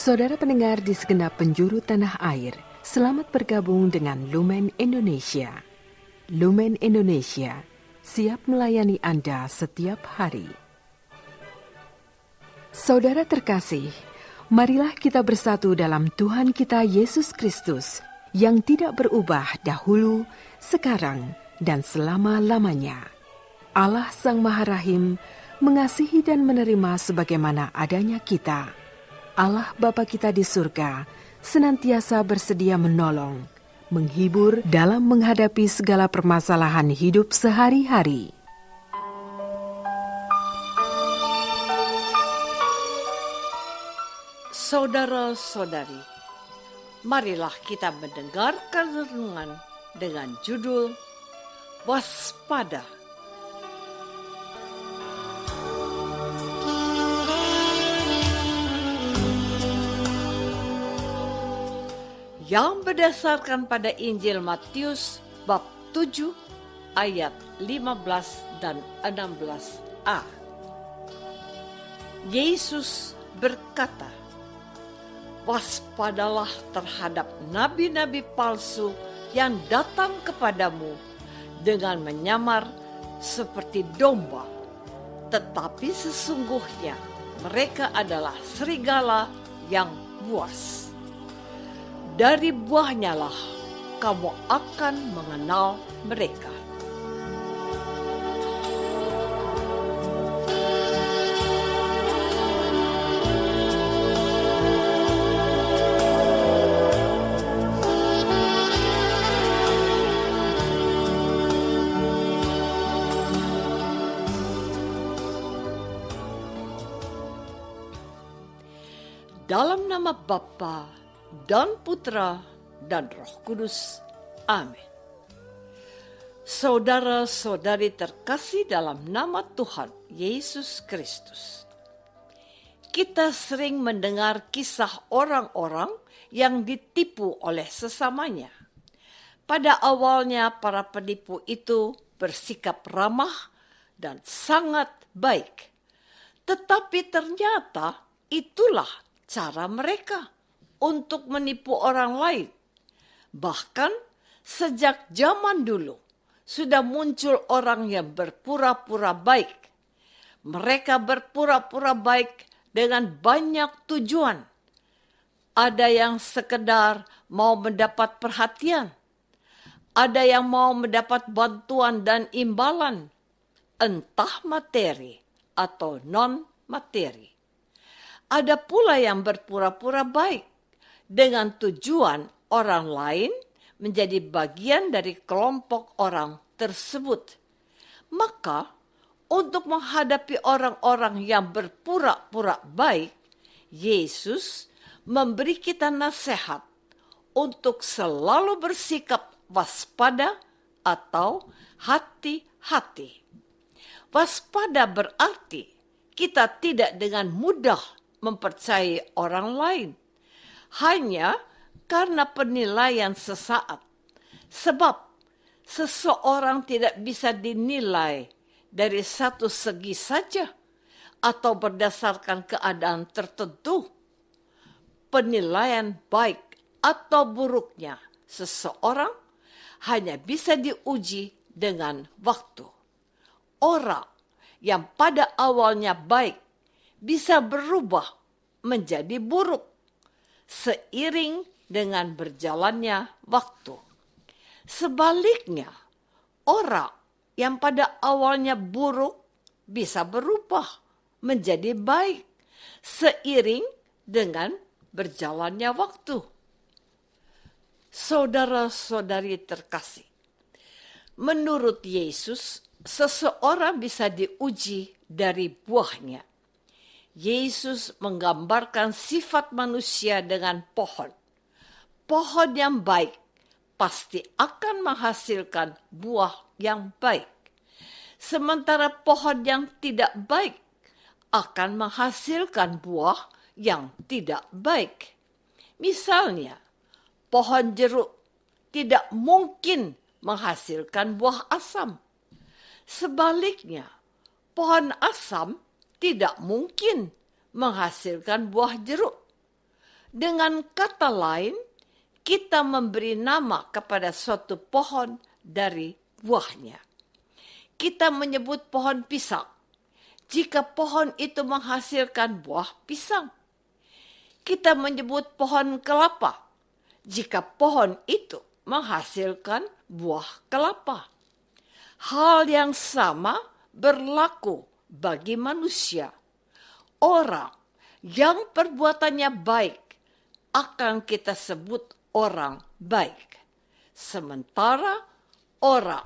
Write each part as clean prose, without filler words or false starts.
Saudara pendengar di segenap penjuru tanah air, selamat bergabung dengan Lumen Indonesia. Lumen Indonesia siap melayani Anda setiap hari. Saudara terkasih, marilah kita bersatu dalam Tuhan kita Yesus Kristus yang tidak berubah dahulu, sekarang, dan selama-lamanya. Allah Sang Maha Rahim mengasihi dan menerima sebagaimana adanya kita. Allah Bapa kita di surga senantiasa bersedia menolong, menghibur dalam menghadapi segala permasalahan hidup sehari-hari. Saudara-saudari, marilah kita mendengarkan renungan dengan judul Waspada. Yang berdasarkan pada Injil Matius bab 7 ayat 15 dan 16a. Yesus berkata, "Waspadalah terhadap nabi-nabi palsu yang datang kepadamu dengan menyamar seperti domba, tetapi sesungguhnya mereka adalah serigala yang buas. Dari buahnya lah kamu akan mengenal mereka." Dalam nama Bapa dan Putra dan Roh Kudus. Amin. Saudara-saudari terkasih dalam nama Tuhan Yesus Kristus. Kita sering mendengar kisah orang-orang yang ditipu oleh sesamanya. Pada awalnya para penipu itu bersikap ramah dan sangat baik. Tetapi ternyata itulah cara mereka untuk menipu orang lain. Bahkan sejak zaman dulu sudah muncul orang yang berpura-pura baik. Mereka berpura-pura baik dengan banyak tujuan. Ada yang sekedar mau mendapat perhatian. Ada yang mau mendapat bantuan dan imbalan, entah materi atau non-materi. Ada pula yang berpura-pura baik dengan tujuan orang lain menjadi bagian dari kelompok orang tersebut. Maka, untuk menghadapi orang-orang yang berpura-pura baik, Yesus memberi kita nasihat untuk selalu bersikap waspada atau hati-hati. Waspada berarti kita tidak dengan mudah mempercayai orang lain hanya karena penilaian sesaat. Sebab seseorang tidak bisa dinilai dari satu segi saja atau berdasarkan keadaan tertentu. Penilaian baik atau buruknya seseorang hanya bisa diuji dengan waktu. Orang yang pada awalnya baik bisa berubah menjadi buruk seiring dengan berjalannya waktu. Sebaliknya, orang yang pada awalnya buruk bisa berubah menjadi baik seiring dengan berjalannya waktu. Saudara-saudari terkasih, menurut Yesus, seseorang bisa diuji dari buahnya. Yesus menggambarkan sifat manusia dengan pohon. Pohon yang baik pasti akan menghasilkan buah yang baik. Sementara pohon yang tidak baik akan menghasilkan buah yang tidak baik. Misalnya, pohon jeruk tidak mungkin menghasilkan buah asam. Sebaliknya, pohon asam tidak mungkin menghasilkan buah jeruk. Dengan kata lain, kita memberi nama kepada suatu pohon dari buahnya. Kita menyebut pohon pisang jika pohon itu menghasilkan buah pisang. Kita menyebut pohon kelapa jika pohon itu menghasilkan buah kelapa. Hal yang sama berlaku bagi manusia. Orang yang perbuatannya baik akan kita sebut orang baik. Sementara orang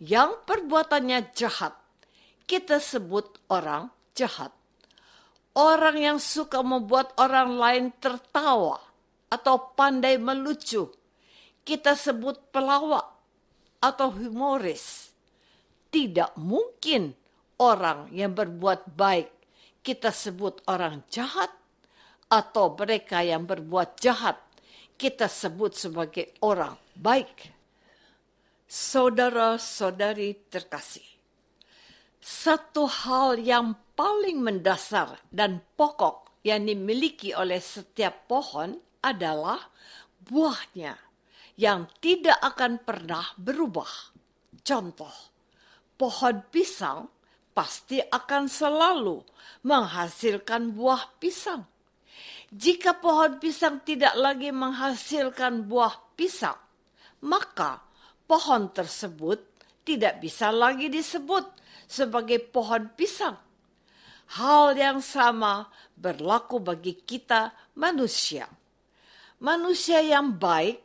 yang perbuatannya jahat kita sebut orang jahat. Orang yang suka membuat orang lain tertawa atau pandai melucu kita sebut pelawak atau humoris. Tidak mungkin orang yang berbuat baik kita sebut orang jahat, atau mereka yang berbuat jahat kita sebut sebagai orang baik. Saudara-saudari terkasih, satu hal yang paling mendasar dan pokok yang dimiliki oleh setiap pohon adalah buahnya yang tidak akan pernah berubah. Contoh, pohon pisang pasti akan selalu menghasilkan buah pisang. Jika pohon pisang tidak lagi menghasilkan buah pisang, maka pohon tersebut tidak bisa lagi disebut sebagai pohon pisang. Hal yang sama berlaku bagi kita manusia. Manusia yang baik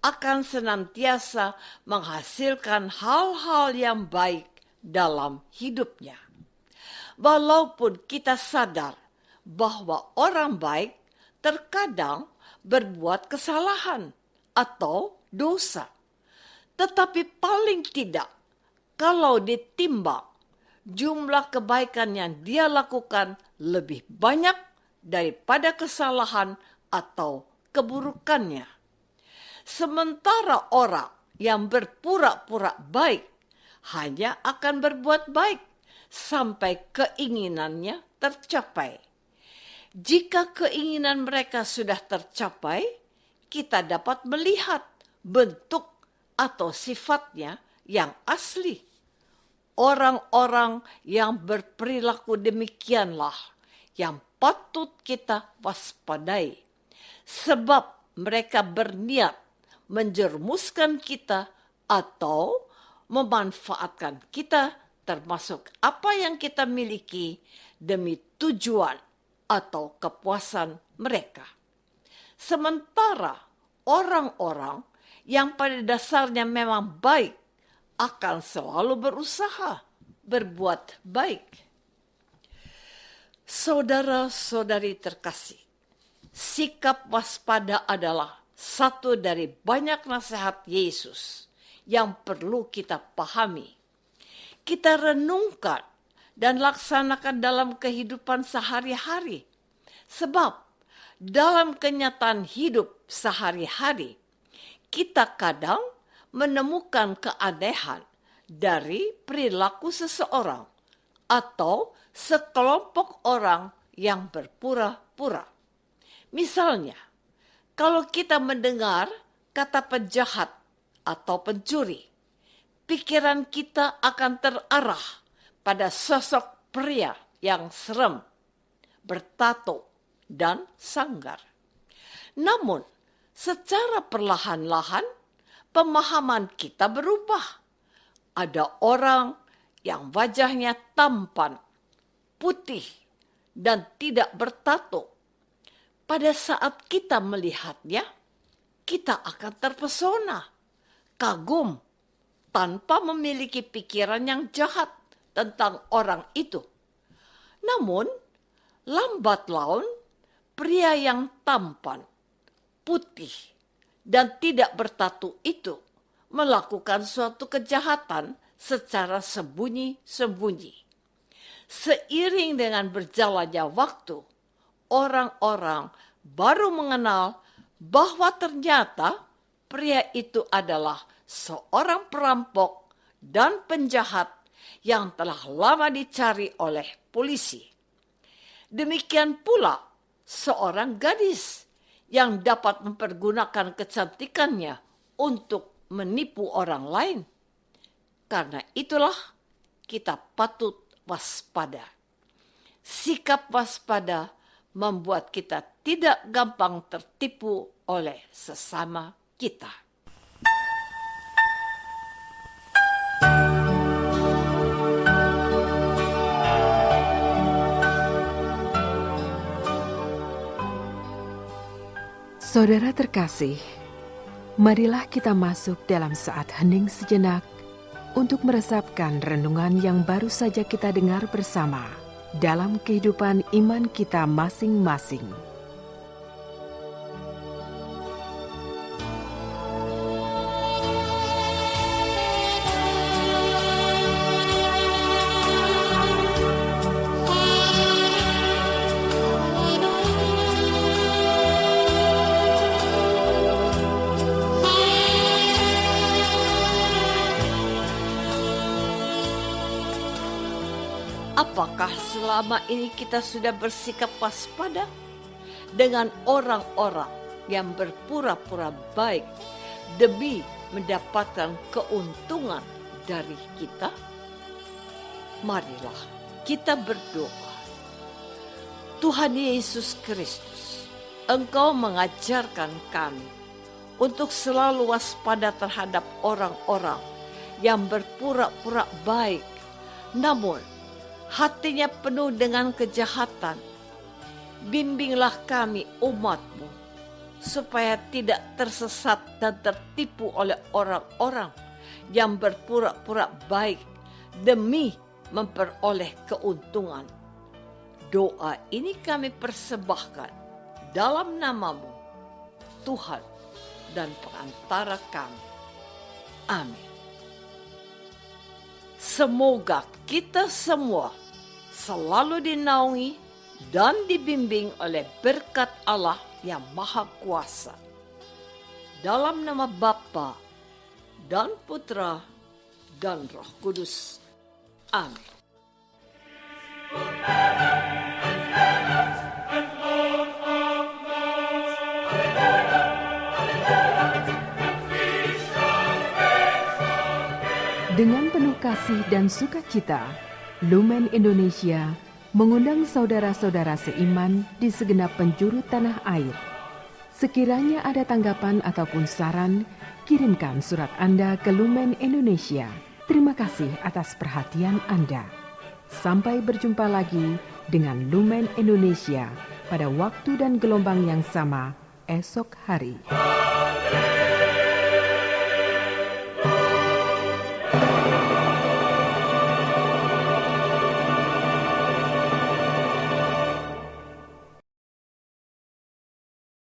akan senantiasa menghasilkan hal-hal yang baik dalam hidupnya. Walaupun kita sadar bahwa orang baik terkadang berbuat kesalahan atau dosa. Tetapi paling tidak, kalau ditimbang, jumlah kebaikan yang dia lakukan lebih banyak daripada kesalahan atau keburukannya. Sementara orang yang berpura-pura baik hanya akan berbuat baik sampai keinginannya tercapai. Jika keinginan mereka sudah tercapai, kita dapat melihat bentuk atau sifatnya yang asli. Orang-orang yang berperilaku demikianlah yang patut kita waspadai, sebab mereka berniat menjerumuskan kita atau memanfaatkan kita, termasuk apa yang kita miliki, demi tujuan atau kepuasan mereka. Sementara orang-orang yang pada dasarnya memang baik akan selalu berusaha berbuat baik. Saudara-saudari terkasih, sikap waspada adalah satu dari banyak nasihat Yesus yang perlu kita pahami. Kita renungkan dan laksanakan dalam kehidupan sehari-hari. Sebab dalam kenyataan hidup sehari-hari, kita kadang menemukan keanehan dari perilaku seseorang atau sekelompok orang yang berpura-pura. Misalnya, kalau kita mendengar kata penjahat atau pencuri, pikiran kita akan terarah pada sosok pria yang serem, bertato, dan sanggar. Namun, secara perlahan-lahan, pemahaman kita berubah. Ada orang yang wajahnya tampan, putih, dan tidak bertato. Pada saat kita melihatnya, kita akan terpesona, kagum, tanpa memiliki pikiran yang jahat tentang orang itu. Namun, lambat laun, pria yang tampan, putih, dan tidak bertato itu melakukan suatu kejahatan secara sembunyi-sembunyi. Seiring dengan berjalannya waktu, orang-orang baru mengenal bahwa ternyata pria itu adalah seorang perampok dan penjahat yang telah lama dicari oleh polisi. Demikian pula seorang gadis yang dapat mempergunakan kecantikannya untuk menipu orang lain. Karena itulah kita patut waspada. Sikap waspada membuat kita tidak gampang tertipu oleh sesama kita. Saudara terkasih, marilah kita masuk dalam saat hening sejenak untuk meresapkan renungan yang baru saja kita dengar bersama dalam kehidupan iman kita masing-masing. Apakah selama ini kita sudah bersikap waspada dengan orang-orang yang berpura-pura baik demi mendapatkan keuntungan dari kita? Marilah kita berdoa. Tuhan Yesus Kristus, Engkau mengajarkan kami untuk selalu waspada terhadap orang-orang yang berpura-pura baik, namun hatinya penuh dengan kejahatan. Bimbinglah kami umat-Mu, supaya tidak tersesat dan tertipu oleh orang-orang yang berpura-pura baik demi memperoleh keuntungan. Doa ini kami persembahkan dalam nama-Mu, Tuhan dan perantara kami. Amin. Semoga kita semua selalu dinaungi dan dibimbing oleh berkat Allah yang Maha Kuasa. Dalam nama Bapa dan Putra dan Roh Kudus. Amin. Dengan penuh kasih dan sukacita, Lumen Indonesia mengundang saudara-saudara seiman di segenap penjuru tanah air. Sekiranya ada tanggapan ataupun saran, kirimkan surat Anda ke Lumen Indonesia. Terima kasih atas perhatian Anda. Sampai berjumpa lagi dengan Lumen Indonesia pada waktu dan gelombang yang sama esok hari.